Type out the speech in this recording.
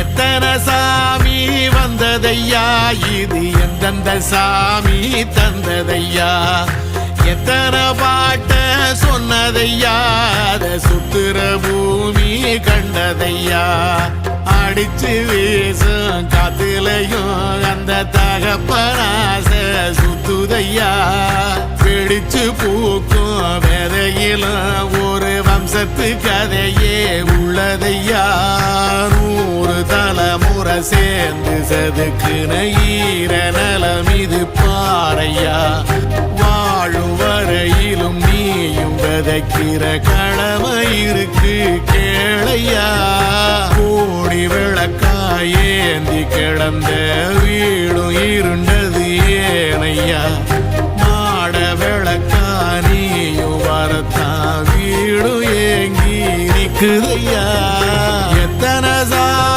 எத்தனை சாமி வந்ததையா, இது எந்தெந்த சாமி தந்ததையா, எத்தனை பாட்ட சொன்னதையா, அத சுத்துற பூமி கண்டதையா, அடிச்சு வீசும் காத்துலையும் அந்த தகப்பனாச சுத்துதையா, பிடிச்சு பூக்கும் விதையிலும் ஒரு வம்சத்து கதையே உள்ளதையா, 100 தலைமுறை சேர்ந்து செதுக்குன ஈர நலம் இது பாறையா, வாழும் வரையிலும் நீயும் விதைக்கிற கடமை இருக்கு கேளையா, கோடி விளக்காயேந்தி கிடந்த வீடும் இருண்டது ஏனையா, மாட விளக்கா நீயும் வரத்தான் வீடும் ஏங்கி நிக்குதையா, எத்தனை சாமி